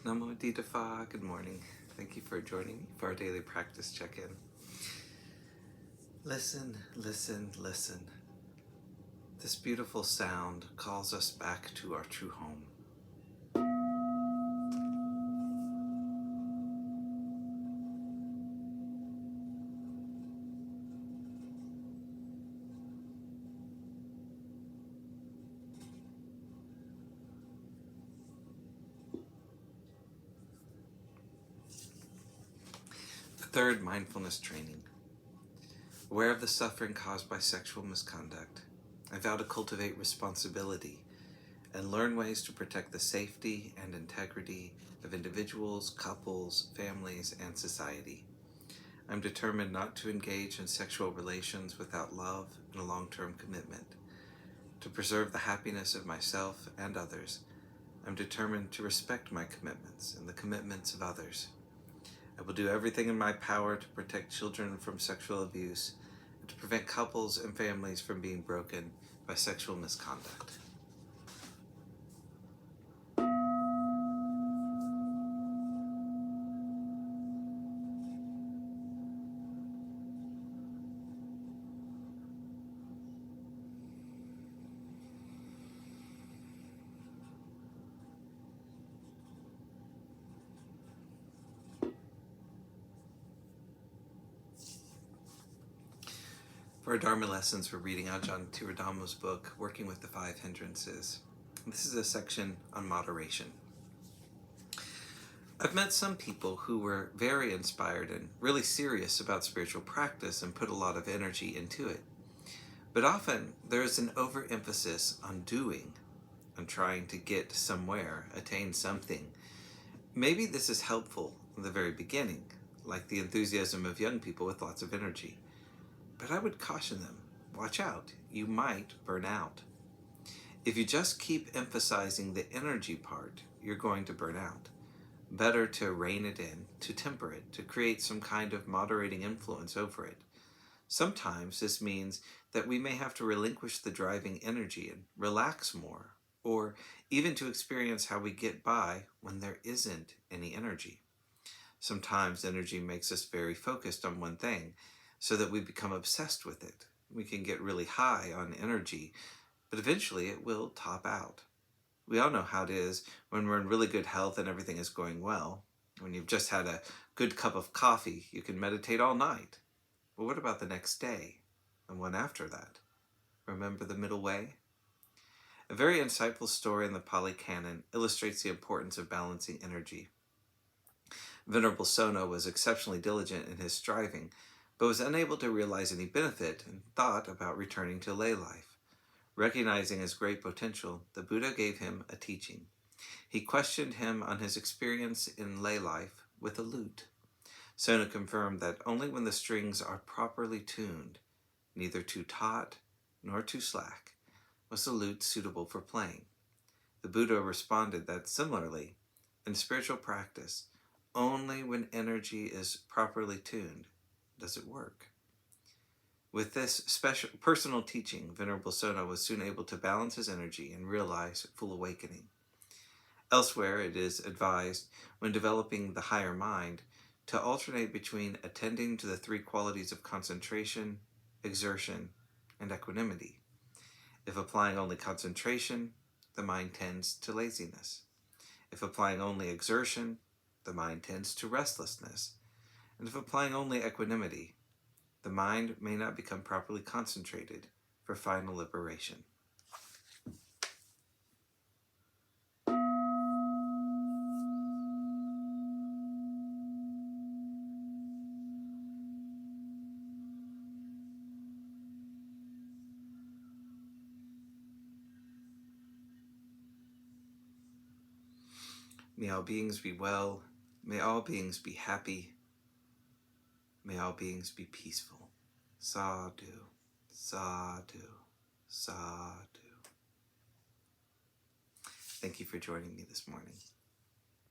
Namo Phat, good morning. Thank you for joining me for our daily practice check-in. Listen, listen, listen. This beautiful sound calls us back to our true home. The third mindfulness training. Aware of the suffering caused by sexual misconduct, I vow to cultivate responsibility and learn ways to protect the safety and integrity of individuals, couples, families, and society. I'm determined not to engage in sexual relations without love and a long-term commitment. To preserve the happiness of myself and others, I'm determined to respect my commitments and the commitments of others. I will do everything in my power to protect children from sexual abuse and to prevent couples and families from being broken by sexual misconduct. For our Dharma lessons, we're reading Ajahn Thiradhammo's book, Working with the Five Hindrances. This is a section on moderation. I've met some people who were very inspired and really serious about spiritual practice and put a lot of energy into it. But often there is an overemphasis on doing, on trying to get somewhere, attain something. Maybe this is helpful in the very beginning, like the enthusiasm of young people with lots of energy. But I would caution them, watch out, you might burn out. If you just keep emphasizing the energy part, you're going to burn out. Better to rein it in, to temper it, to create some kind of moderating influence over it. Sometimes this means that we may have to relinquish the driving energy and relax more, or even to experience how we get by when there isn't any energy. Sometimes energy makes us very focused on one thing, so that we become obsessed with it. We can get really high on energy, but eventually it will top out. We all know how it is when we're in really good health and everything is going well. When you've just had a good cup of coffee, you can meditate all night. But what about the next day and one after that? Remember the middle way? A very insightful story in the Pali Canon illustrates the importance of balancing energy. Venerable Sono was exceptionally diligent in his striving, but was unable to realize any benefit and thought about returning to lay life. Recognizing his great potential, the Buddha gave him a teaching. He questioned him on his experience in lay life with a lute. Sono confirmed that only when the strings are properly tuned, neither too taut nor too slack, was the lute suitable for playing. The Buddha responded that similarly, in spiritual practice, only when energy is properly tuned does it work. With this special personal teaching, Venerable Sono was soon able to balance his energy and realize full awakening. Elsewhere, it is advised, when developing the higher mind, to alternate between attending to the three qualities of concentration, exertion, and equanimity. If applying only concentration, the mind tends to laziness. If applying only exertion, the mind tends to restlessness. And if applying only equanimity, the mind may not become properly concentrated for final liberation. May all beings be well. May all beings be happy. May all beings be peaceful. Sadhu, sadhu, sadhu. Thank you for joining me this morning.